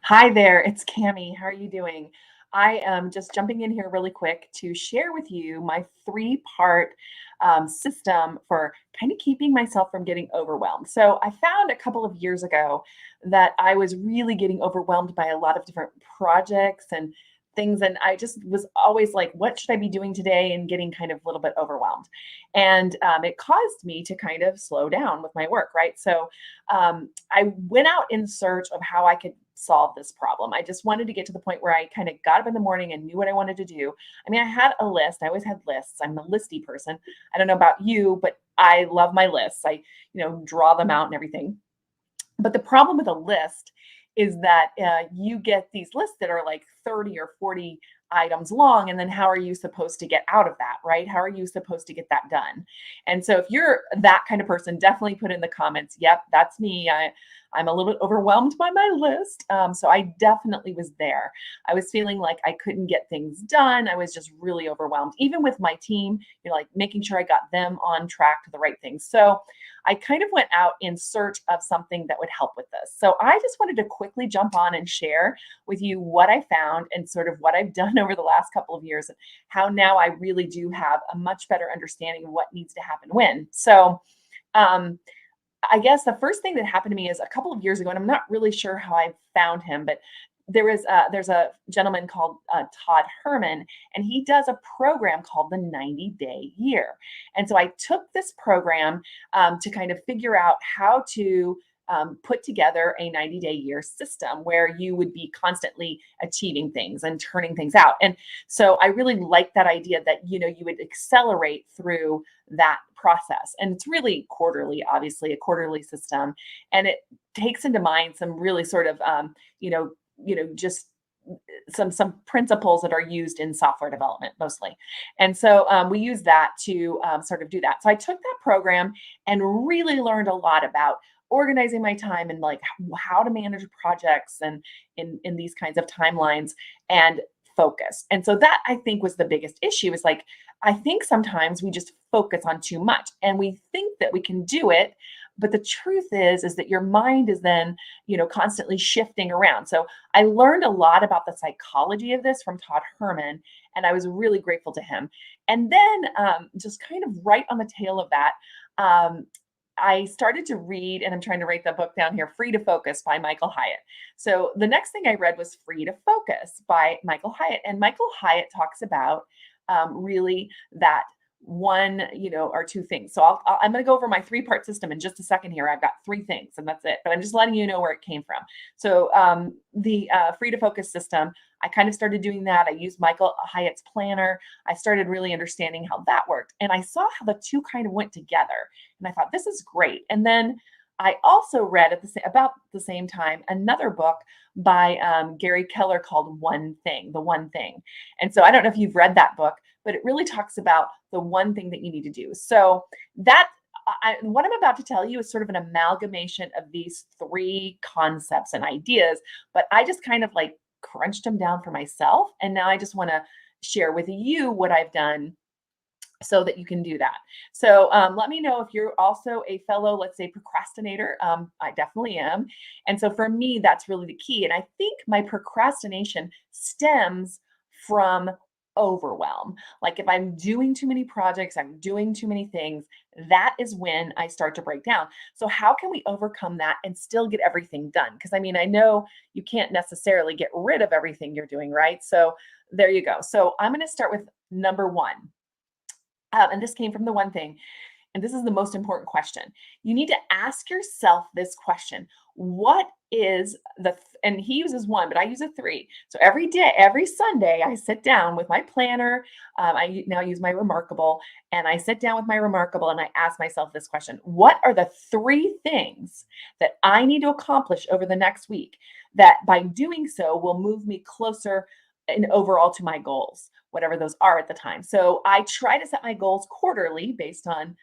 Hi there, it's Cami. How are you doing? I am just jumping in here really quick to share with you my three-part system for kind of keeping myself from getting overwhelmed. So I found a couple of years ago that I was really getting overwhelmed by a lot of different projects and things, and I just was always like, "What should I be doing today?" and getting kind of a little bit overwhelmed, and it caused me to kind of slow down with my work, right? So I went out in search of how I could solve this problem. I just wanted to get to the point where I kind of got up in the morning and knew what I wanted to do. I mean, I had a list. I always had lists. I'm a listy person. I don't know about you, but I love my lists. I draw them out and everything. But the problem with a list is that you get these lists that are like 30 or 40 items long. And then how are you supposed to get out of that, right? How are you supposed to get that done? And so if you're that kind of person, definitely put in the comments, yep, that's me. I'm a little bit overwhelmed by my list. So I definitely was there. I was feeling like I couldn't get things done. I was just really overwhelmed, even with my team, like making sure I got them on track to the right things. So I kind of went out in search of something that would help with this. So I just wanted to quickly jump on and share with you what I found and sort of what I've done over the last couple of years and how now I really do have a much better understanding of what needs to happen when. So, um, I guess the first thing that happened to me is a couple of years ago, and I'm not really sure how I found him, but there's a gentleman called Todd Herman, and he does a program called the 90-day year. And so I took this program to kind of figure out how to put together a 90-day year system where you would be constantly achieving things and turning things out. And so I really like that idea that you would accelerate through that process. And it's really quarterly, obviously, a quarterly system. And it takes into mind some really sort of just some principles that are used in software development mostly. And so we use that to sort of do that. So I took that program and really learned a lot about organizing my time and like how to manage projects and in these kinds of timelines and focus. And so that I think was the biggest issue is like I think sometimes we just focus on too much and we think that we can do it, but the truth is that your mind is then constantly shifting around. So I learned a lot about the psychology of this from Todd Herman, and I was really grateful to him. And then just kind of right on the tail of that, I started to read, and I'm trying to write the book down here, Free to Focus by Michael Hyatt. So the next thing I read was Free to Focus by Michael Hyatt. And Michael Hyatt talks about really that one, or two things. So I'm going to go over my three-part system in just a second here. I've got three things, and that's it. But I'm just letting you know where it came from. So the Free to Focus system, I kind of started doing that. I used Michael Hyatt's planner. I started really understanding how that worked, and I saw how the two kind of went together. And I thought this is great. And then I also read about the same time another book by Gary Keller called One Thing, The One Thing. And so I don't know if you've read that book, but it really talks about the one thing that you need to do. So that what I'm about to tell you is sort of an amalgamation of these three concepts and ideas, but I just kind of like crunched them down for myself. And now I just want to share with you what I've done so that you can do that. So let me know if you're also a fellow, let's say, procrastinator. I definitely am. And so for me, that's really the key. And I think my procrastination stems from overwhelm. Like if I'm doing too many projects, I'm doing too many things, that is when I start to break down. So how can we overcome that and still get everything done? Because I mean, I know you can't necessarily get rid of everything you're doing, right? So there you go. So I'm going to start with number one. And this came from the one thing. And this is the most important question. You need to ask yourself this question. What is and he uses one, but I use a three. So every day, every Sunday, I sit down with my planner. I now use my Remarkable, and I sit down with my Remarkable and I ask myself this question. What are the three things that I need to accomplish over the next week that by doing so will move me closer and overall to my goals? whatever those are at the time. So I try to set my goals quarterly based on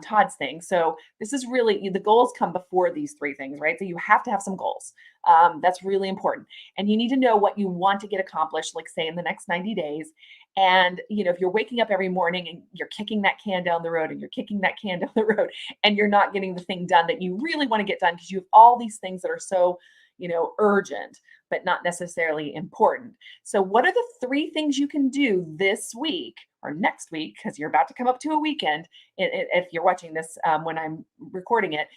Todd's thing. So this is really the goals come before these three things, right? So you have to have some goals. That's really important. And you need to know what you want to get accomplished, like say in the next 90 days. And if you're waking up every morning and you're kicking that can down the road and you're kicking that can down the road and you're not getting the thing done that you really want to get done because you have all these things that are so, urgent, but not necessarily important. So, what are the three things you can do this week or next week? Because you're about to come up to a weekend. If you're watching this when I'm recording it,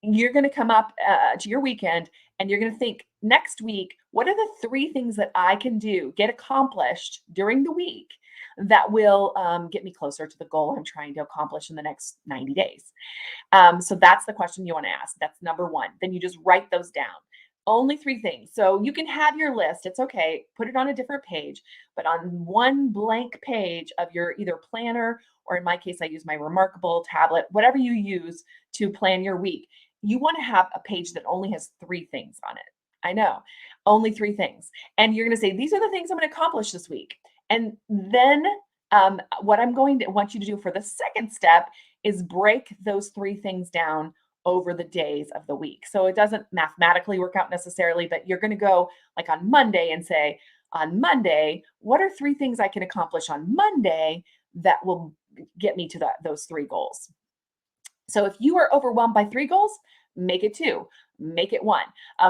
you're going to come up to your weekend and you're going to think next week, what are the three things that I can do, get accomplished during the week that will get me closer to the goal I'm trying to accomplish in the next 90 days? So that's the question you want to ask. That's number one. Then you just write those down. Only three things. So you can have your list. It's okay. Put it on a different page, but on one blank page of your either planner, or in my case, I use my Remarkable tablet, whatever you use to plan your week. You want to have a page that only has three things on it. I know, only three things. And you're going to say, these are the things I'm going to accomplish this week. And then what I'm going to want you to do for the second step is break those three things down over the days of the week. So it doesn't mathematically work out necessarily, but you're going to go like on Monday and say, on Monday, what are three things I can accomplish on Monday that will get me to those three goals? So if you are overwhelmed by three goals, make it two, make it one.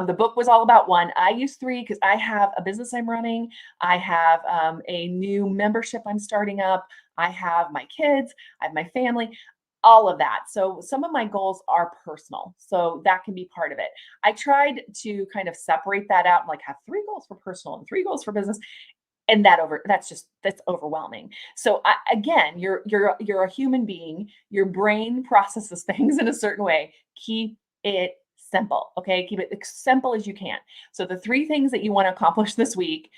The book was all about one. I use three because I have a business I'm running. I have a new membership I'm starting up. I have my kids. I have my family, all of that. So some of my goals are personal. So that can be part of it. I tried to kind of separate that out and like have three goals for personal and three goals for business. And that's overwhelming. So again, you're a human being. Your brain processes things in a certain way. Keep it simple. Okay. Keep it as simple as you can. So the three things that you want to accomplish this week,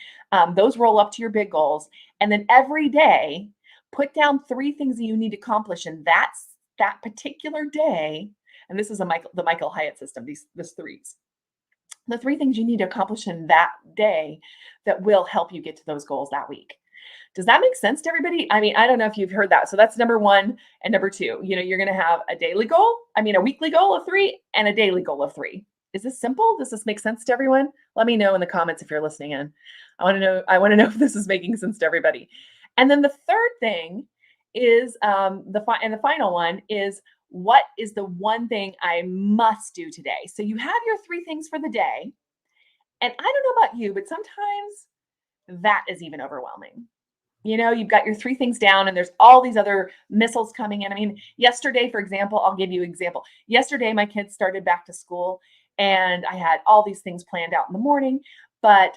those roll up to your big goals. And then every day, put down three things that you need to accomplish. And that's that particular day. And this is the Michael Hyatt system, these threes. The three things you need to accomplish in that day that will help you get to those goals that week. Does that make sense to everybody? I mean, I don't know if you've heard that. So that's number one and number two. You're going to have a weekly goal of three and a daily goal of three. Is this simple? Does this make sense to everyone? Let me know in the comments if you're listening in. I want to know if this is making sense to everybody. And then the third thing is the final one is, what is the one thing I must do today? So you have your three things for the day. And I don't know about you, but sometimes that is even overwhelming. You've got your three things down and there's all these other missiles coming in. I mean, yesterday, for example, I'll give you an example. Yesterday, my kids started back to school and I had all these things planned out in the morning, but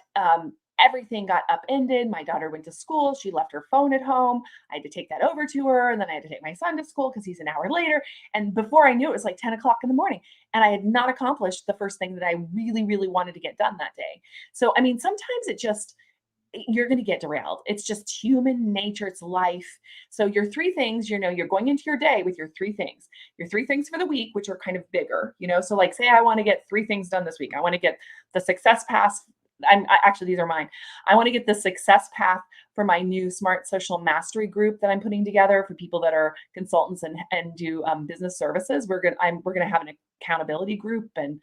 everything got upended. My daughter went to school. She left her phone at home. I had to take that over to her. And then I had to take my son to school because he's an hour later. And before I knew it was like 10 o'clock in the morning. And I had not accomplished the first thing that I really, really wanted to get done that day. So, I mean, sometimes you're going to get derailed. It's just human nature. It's life. So your three things, you're going into your day with your three things for the week, which are kind of bigger, so like, say I want to get three things done this week. I want to get the success path. Actually, these are mine. I want to get the success path for my new Smart Social Mastery group that I'm putting together for people that are consultants and do business services. We're gonna have an accountability group and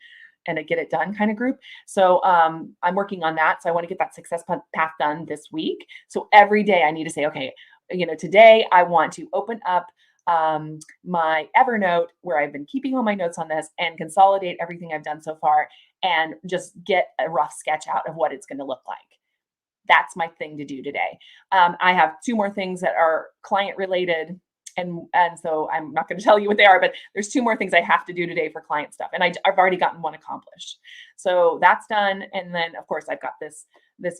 a get it done kind of group. So I'm working on that. So I want to get that success path done this week. So every day I need to say, okay, today I want to open up my Evernote where I've been keeping all my notes on this and consolidate everything I've done so far and just get a rough sketch out of what it's going to look like. That's my thing to do today. I have two more things that are client related. And so I'm not going to tell you what they are, but there's two more things I have to do today for client stuff. And I've already gotten one accomplished. So that's done. And then of course I've got this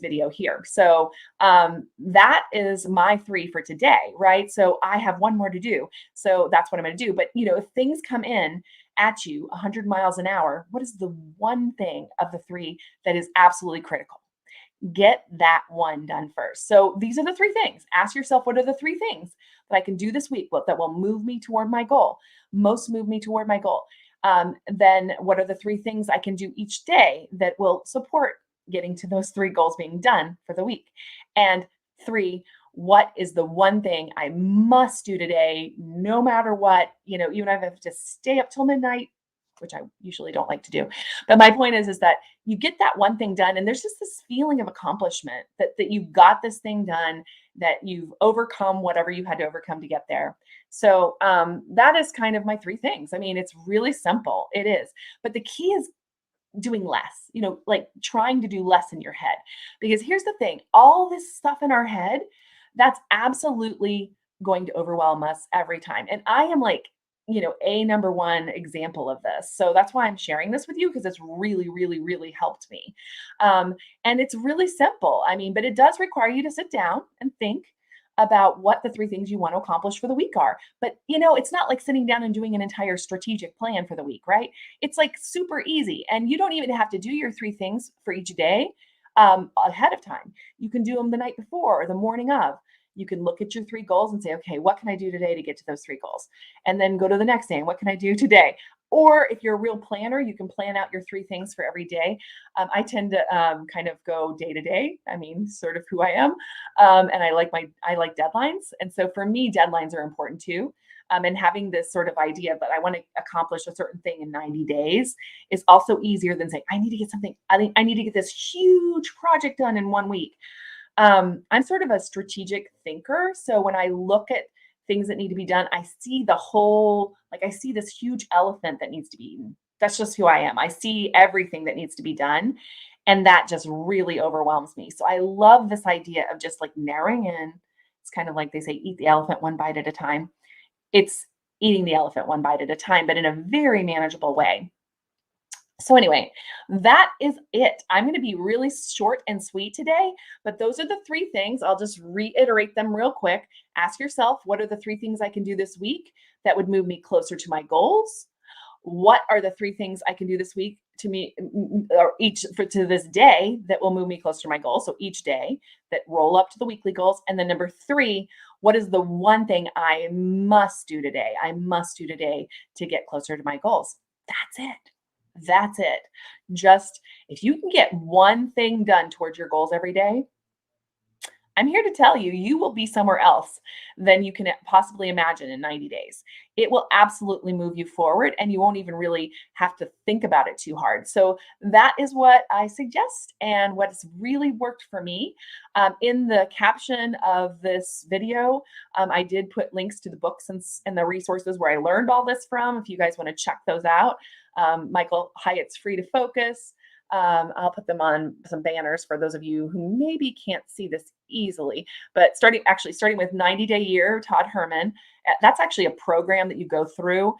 video here. So that is my three for today, right? So I have one more to do. So that's what I'm going to do. But if things come in at you 100 miles an hour, what is the one thing of the three that is absolutely critical? Get that one done first. So these are the three things. Ask yourself, what are the three things that I can do this week that will move me toward my goal? Most move me toward my goal. Then what are the three things I can do each day that will support getting to those three goals being done for the week? And three, what is the one thing I must do today, no matter what, even if I have to stay up till midnight, which I usually don't like to do. But my point is that you get that one thing done, and there's just this feeling of accomplishment that you got this thing done, that you've overcome whatever you had to overcome to get there. So that is kind of my three things. I mean, it's really simple. It is. But the key is doing less, like trying to do less in your head. Because here's the thing, all this stuff in our head, that's absolutely going to overwhelm us every time. And I am like, a number one example of this. So that's why I'm sharing this with you, because it's really, really, really helped me. Um, and it's really simple. I mean, but it does require you to sit down and think about what the three things you want to accomplish for the week are. But it's not like sitting down and doing an entire strategic plan for the week, right? It's like super easy. And you don't even have to do your three things for each day ahead of time. You can do them the night before or the morning of. You can look at your three goals and say, okay, what can I do today to get to those three goals? And then go to the next day and what can I do today? Or if you're a real planner, you can plan out your three things for every day. I tend to kind of go day to day. I mean, sort of who I am. And I like deadlines. And so for me, deadlines are important too. And having this sort of idea that I want to accomplish a certain thing in 90 days is also easier than saying, I need to get something, I need to get this huge project done in 1 week. I'm sort of a strategic thinker. So when I look at things that need to be done, I see the whole, like I see this huge elephant that needs to be eaten. That's just who I am. I see everything that needs to be done. And that just really overwhelms me. So I love this idea of just like narrowing in. It's kind of like they say, eat the elephant one bite at a time. It's eating the elephant one bite at a time, but in a very manageable way. So anyway, that is it. I'm going to be really short and sweet today, but those are the three things. I'll just reiterate them real quick. Ask yourself, what are the three things I can do this week that would move me closer to my goals? What are the three things I can do this week to me, or to this day, that will move me closer to my goals? So each day that roll up to the weekly goals. And then number three, what is the one thing I must do today? I must do today to get closer to my goals. That's it. That's it. Just if you can get one thing done towards your goals every day, I'm here to tell you, you will be somewhere else than you can possibly imagine in 90 days. It will absolutely move you forward, and you won't even really have to think about it too hard. So that is what I suggest and what's really worked for me. In the caption of this video, I did put links to the books and the resources where I learned all this from, if you guys want to check those out. Michael Hyatt's Free to Focus. I'll put them on some banners for those of you who maybe can't see this easily, but starting with 90-day year, Todd Herman. That's actually a program that you go through.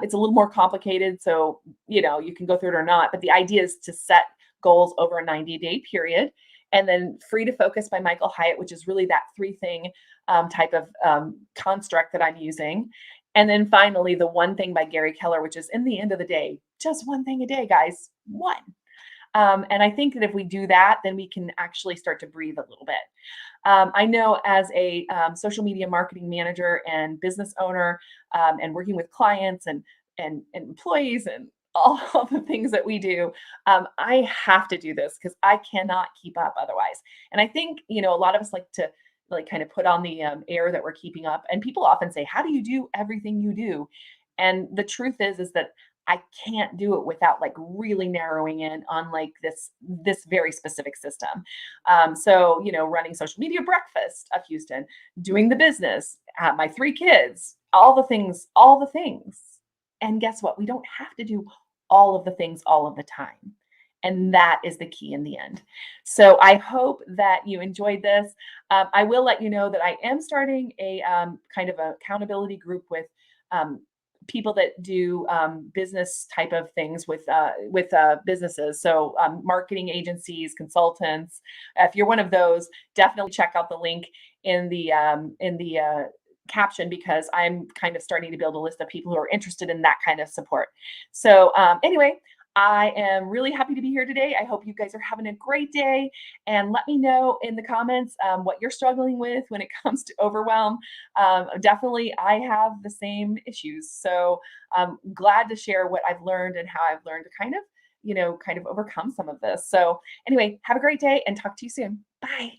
It's a little more complicated, so you can go through it or not, but the idea is to set goals over a 90-day period. And then Free to Focus by Michael Hyatt, which is really that three-thing type of construct that I'm using. And then finally, The One Thing by Gary Keller, which is in the end of the day, just one thing a day, guys, one. And I think that if we do that, then we can actually start to breathe a little bit. I know as a social media marketing manager and business owner, and working with clients and employees and all of the things that we do, I have to do this because I cannot keep up otherwise. And I think, a lot of us like to kind of put on the air that we're keeping up. And people often say, how do you do everything you do? And the truth is that I can't do it without like really narrowing in on like this very specific system. So running social media breakfast of Houston, doing the business, my three kids, all the things, all the things. And guess what? We don't have to do all of the things all of the time. And that is the key in the end. So I hope that you enjoyed this. I will let you know that I am starting a kind of accountability group with people that do business type of things with businesses. So marketing agencies, consultants. If you're one of those, definitely check out the link in the caption, because I'm kind of starting to build a list of people who are interested in that kind of support. So anyway, I am really happy to be here today. I hope you guys are having a great day, and let me know in the comments what you're struggling with when it comes to overwhelm. Definitely, I have the same issues. So I'm glad to share what I've learned and how I've learned to kind of overcome some of this. So anyway, have a great day and talk to you soon. Bye.